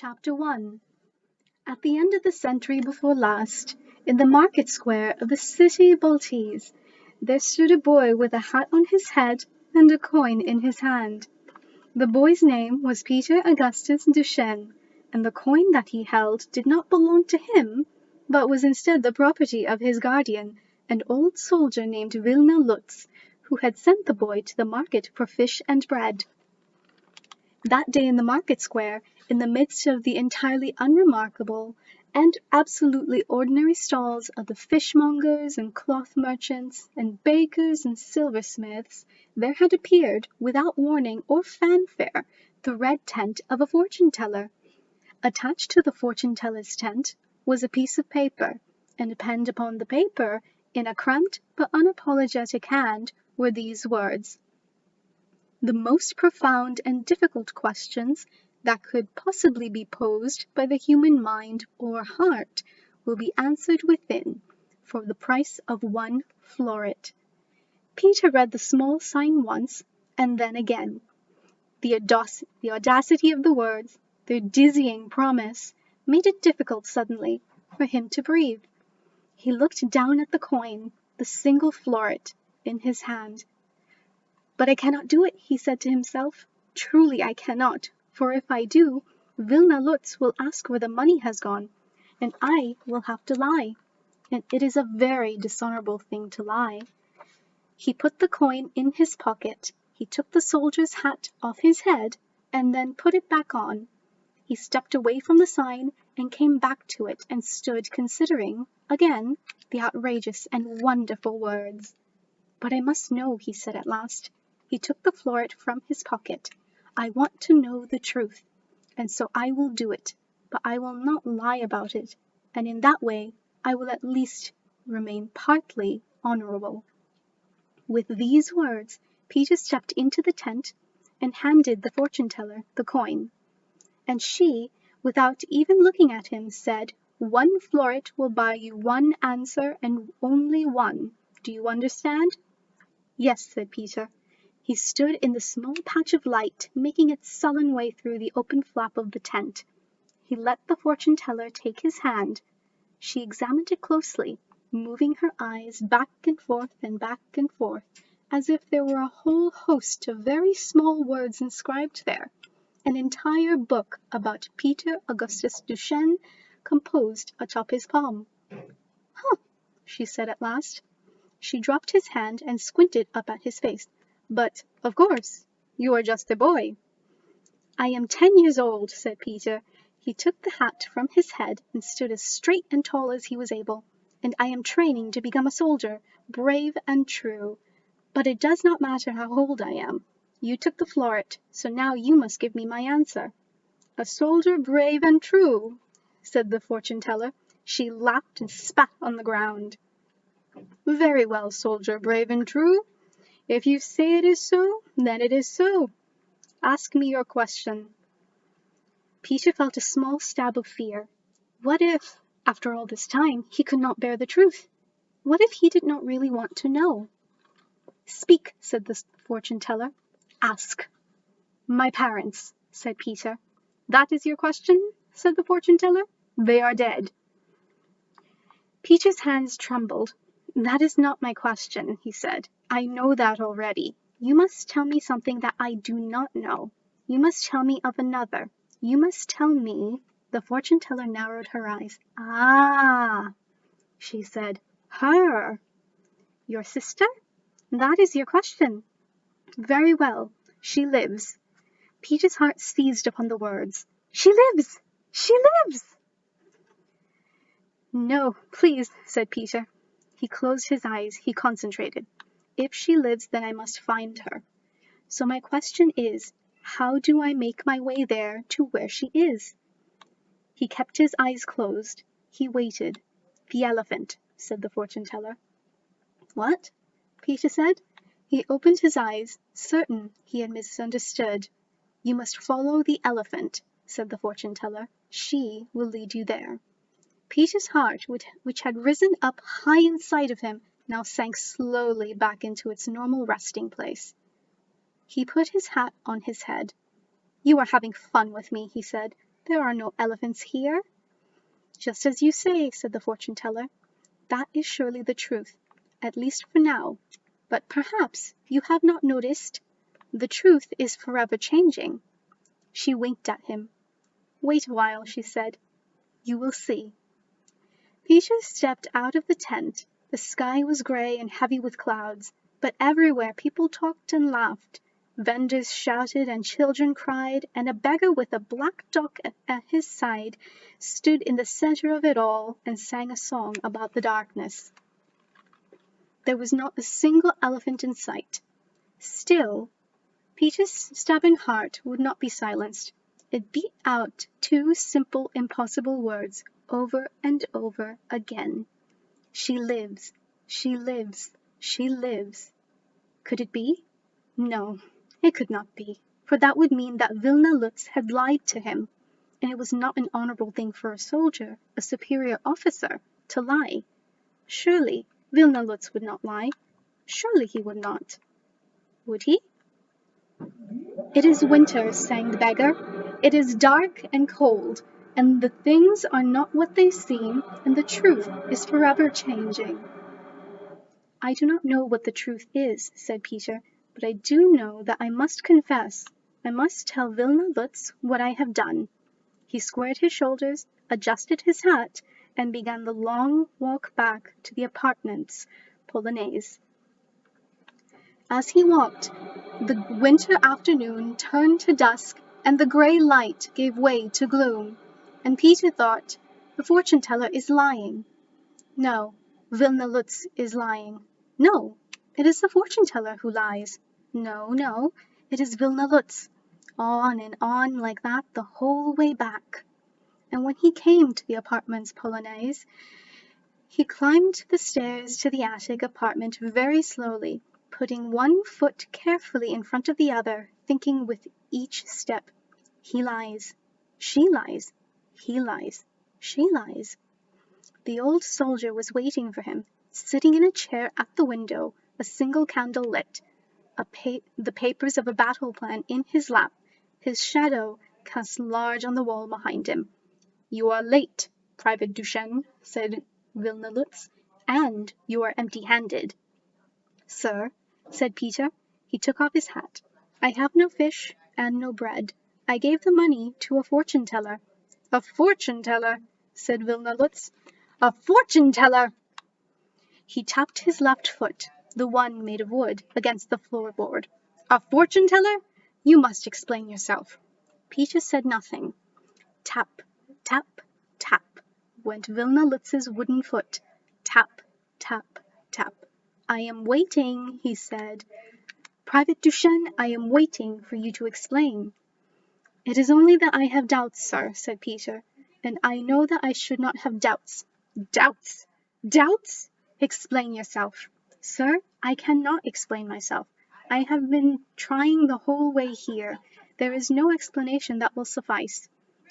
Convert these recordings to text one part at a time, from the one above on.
Chapter 1. At the end of the century before last, in the market square of the city Baltes, there stood a boy with a hat on his head and a coin in his hand. The boy's name was Peter Augustus Duchesne, and the coin that he held did not belong to him, but was instead the property of his guardian, an old soldier named Vilna Lutz, who had sent the boy to the market for fish and bread. That day in the market square, in the midst of the entirely unremarkable and absolutely ordinary stalls of the fishmongers and cloth merchants and bakers and silversmiths, there had appeared, without warning or fanfare, the red tent of a fortune-teller. Attached to the fortune-teller's tent was a piece of paper, and penned upon the paper, in a cramped but unapologetic hand, were these words: "The most profound and difficult questions that could possibly be posed by the human mind or heart will be answered within, for the price of 1 floret." Peter read the small sign once, and then again. The audacity of the words, their dizzying promise, made it difficult suddenly for him to breathe. He looked down at the coin, the single floret, in his hand. "But I cannot do it," he said to himself. "Truly I cannot, for if I do, Vilna Lutz will ask where the money has gone, and I will have to lie, and it is a very dishonorable thing to lie." He put the coin in his pocket, he took the soldier's hat off his head, and then put it back on. He stepped away from the sign and came back to it and stood considering, again, the outrageous and wonderful words. "But I must know," he said at last. He took the floret from his pocket. "I want to know the truth, and so I will do it, but I will not lie about it, and in that way I will at least remain partly honorable." With these words, Peter stepped into the tent and handed the fortune-teller the coin. And she, without even looking at him, said, "1 floret will buy you 1 answer, and only 1. Do you understand?" "Yes," said Peter. He stood in the small patch of light, making its sullen way through the open flap of the tent. He let the fortune-teller take his hand. She examined it closely, moving her eyes back and forth, as if there were a whole host of very small words inscribed there, an entire book about Peter Augustus Duchesne composed atop his palm. "Huh," she said at last. She dropped his hand and squinted up at his face. "But, of course, you are just a boy." "I am 10 years old," said Peter. He took the hat from his head and stood as straight and tall as he was able. "And I am training to become a soldier, brave and true. But it does not matter how old I am. You took the floret, so now you must give me my answer." "A soldier brave and true," said the fortune-teller. She laughed and spat on the ground. "Very well, soldier brave and true. If you say it is so, then it is so. Ask me your question." Peter felt a small stab of fear. What if, after all this time, he could not bear the truth? What if he did not really want to know? "Speak," said the fortune-teller. "Ask." "My parents," said Peter. "That is your question?" said the fortune-teller. "They are dead." Peter's hands trembled. "That is not my question," he said. "I know that already. You must tell me something that I do not know. You must tell me of another. You must tell me—" The fortune-teller narrowed her eyes. "Ah," she said. "Her." "Your sister? That is your question. Very well. She lives." Peter's heart seized upon the words. "She lives! She lives!" "No, please," said Peter. He closed his eyes. He concentrated. "If she lives, then I must find her. So my question is, how do I make my way there to where she is?" He kept his eyes closed. He waited. "The elephant," said the fortune-teller. "What?" Peter said. He opened his eyes, certain he had misunderstood. "You must follow the elephant," said the fortune-teller. "She will lead you there." Peter's heart, which had risen up high inside of him, now sank slowly back into its normal resting place. He put his hat on his head. "You are having fun with me," he said. There are no elephants here." "Just as you say," said the fortune-teller. "That is surely the truth, at least for now. But perhaps you have not noticed, the truth is forever changing." She winked at him. "Wait a while," she said. "You will see." Peter stepped out of the tent. The sky was grey and heavy with clouds, but everywhere people talked and laughed. Vendors shouted and children cried, and a beggar with a black dog at his side stood in the center of it all and sang a song about the darkness. There was not a single elephant in sight. Still, Peter's stubborn heart would not be silenced. It beat out two simple, impossible words over and over again. "She lives, she lives, she lives." Could it be? No, it could not be, for that would mean that Vilna Lutz had lied to him, and it was not an honorable thing for a soldier, a superior officer, to lie. Surely Vilna Lutz would not lie. Surely he would not. Would he? "It is winter," sang the beggar. "It is dark and cold, and the things are not what they seem, and the truth is forever changing." "I do not know what the truth is," said Peter, "but I do know that I must confess. I must tell Vilna Lutz what I have done." He squared his shoulders, adjusted his hat, and began the long walk back to the apartments Polonaise. As he walked, the winter afternoon turned to dusk, and the grey light gave way to gloom. And Peter thought, "The fortune-teller is lying. No, Vilna Lutz is lying. No, it is the fortune-teller who lies. No, no, it is Vilna Lutz." On and on like that the whole way back. And when he came to the apartments Polonaise, he climbed the stairs to the attic apartment very slowly, putting one foot carefully in front of the other, thinking with each step, "He lies, she lies, he lies, she lies." The old soldier was waiting for him, sitting in a chair at the window, a single candle lit, the papers of a battle plan in his lap, his shadow cast large on the wall behind him. "You are late, Private Duchesne," said Vilna Lutz, "and you are empty-handed." "Sir," said Peter. He took off his hat. "I have no fish and no bread. I gave the money to a fortune-teller." "A fortune-teller," said Vilna Lutz. "A fortune-teller!" He tapped his left foot, the one made of wood, against the floorboard. "A fortune-teller? You must explain yourself." Peter said nothing. Tap, tap, tap, went Vilna Lutz's wooden foot. Tap, tap, tap. "I am waiting," he said. "Private Duchesne, I am waiting for you to explain." "It is only that I have doubts, sir," said Peter, "and I know that I should not have doubts." "Doubts! Doubts! Explain yourself." "Sir, I cannot explain myself. I have been trying the whole way here. There is no explanation that will suffice."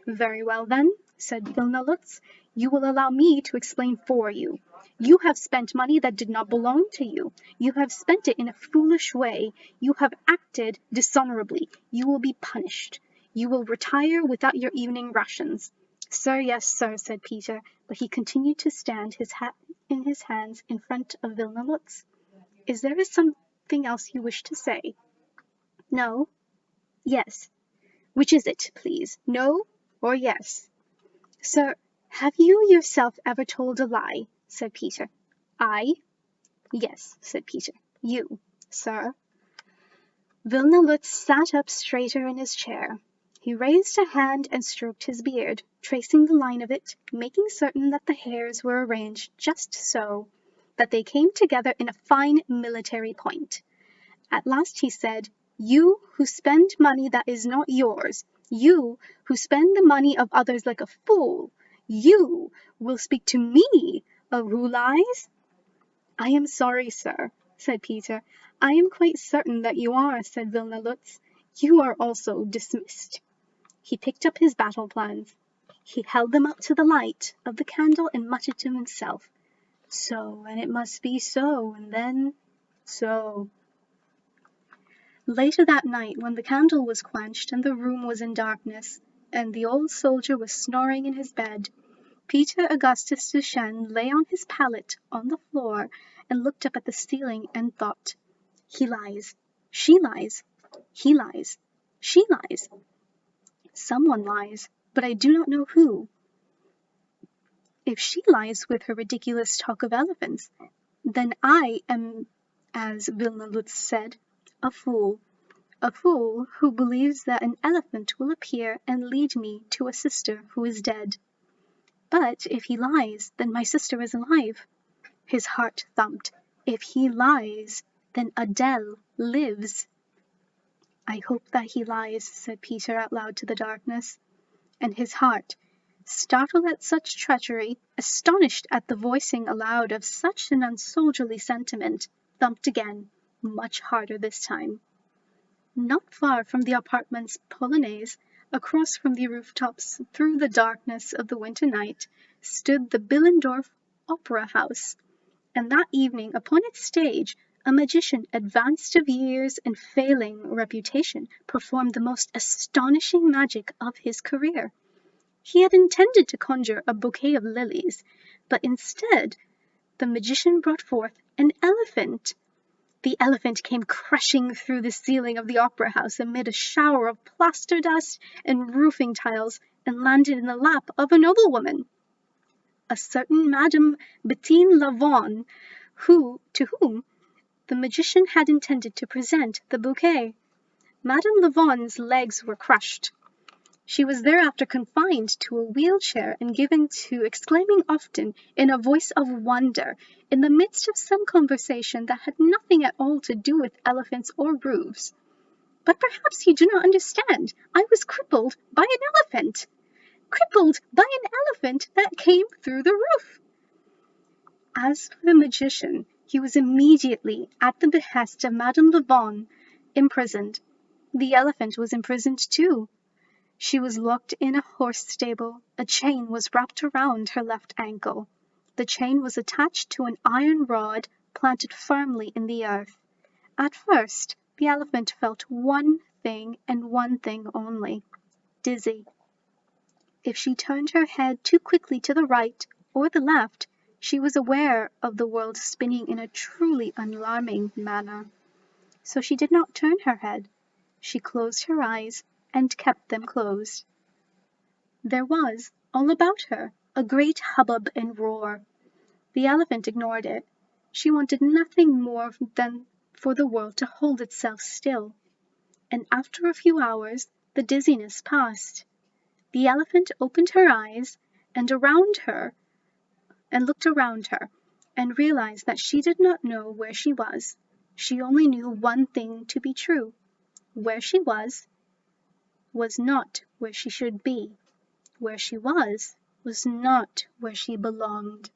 "Very well, then," said Vilna Lutz, "you will allow me to explain for you. You have spent money that did not belong to you. You have spent it in a foolish way. You have acted dishonorably. You will be punished. You will retire without your evening rations." "Sir, yes, sir," said Peter, but he continued to stand, his hat in his hands, in front of Vilna Lutz. "Is there something else you wish to say?" "No." "Yes." "Which is it, please? No or yes?" "Sir, have you yourself ever told a lie?" said Peter. "I?" "Yes," said Peter. "You, sir." Vilna Lutz sat up straighter in his chair. He raised a hand and stroked his beard, tracing the line of it, making certain that the hairs were arranged just so, that they came together in a fine military point. At last he said, "You who spend money that is not yours, you who spend the money of others like a fool, you will speak to me of who lies?" "I am sorry, sir," said Peter. "I am quite certain that you are," said Vilna Lutz. "You are also dismissed." He picked up his battle plans. He held them up to the light of the candle and muttered to himself, "So, and it must be so, and then so." Later that night, when the candle was quenched and the room was in darkness, and the old soldier was snoring in his bed. Peter Augustus Duchesne lay on his pallet on the floor and looked up at the ceiling and thought, "He lies. She lies. He lies. She lies. Someone lies, but I do not know who. If she lies with her ridiculous talk of elephants, then I am, as Vilna said, a fool. A fool who believes that an elephant will appear and lead me to a sister who is dead. But if he lies, then my sister is alive." His heart thumped. If he lies, then Adele lives. "I hope that he lies," said Peter out loud to the darkness. And his heart, startled at such treachery, astonished at the voicing aloud of such an unsoldierly sentiment, thumped again, much harder this time. Not far from the apartment's polonaise, across from the rooftops through the darkness of the winter night, stood the Billendorf Opera House, and that evening upon its stage a magician advanced of years and failing reputation performed the most astonishing magic of his career. He had intended to conjure a bouquet of lilies, but instead the magician brought forth an elephant. The elephant came crashing through the ceiling of the opera house amid a shower of plaster dust and roofing tiles and landed in the lap of a noblewoman, a certain Madame Bettine Lavon, to whom the magician had intended to present the bouquet. Madame Lavon's legs were crushed. She was thereafter confined to a wheelchair and given to exclaiming often in a voice of wonder, in the midst of some conversation that had nothing at all to do with elephants or roofs, "But perhaps you do not understand. I was crippled by an elephant. Crippled by an elephant that came through the roof." As for the magician, he was immediately, at the behest of Madame Lavon, imprisoned. The elephant was imprisoned too. She was locked in a horse stable. A chain was wrapped around her left ankle. The chain was attached to an iron rod planted firmly in the earth. At first, the elephant felt one thing and one thing only: dizzy. If she turned her head too quickly to the right or the left, she was aware of the world spinning in a truly alarming manner. So she did not turn her head. She closed her eyes and kept them closed. There was, all about her, a great hubbub and roar. The elephant ignored it. She wanted nothing more than for the world to hold itself still. And after a few hours, the dizziness passed. The elephant opened her eyes and looked around her, and realized that she did not know where she was. She only knew one thing to be true: where she was not where she should be. Where she was not where she belonged.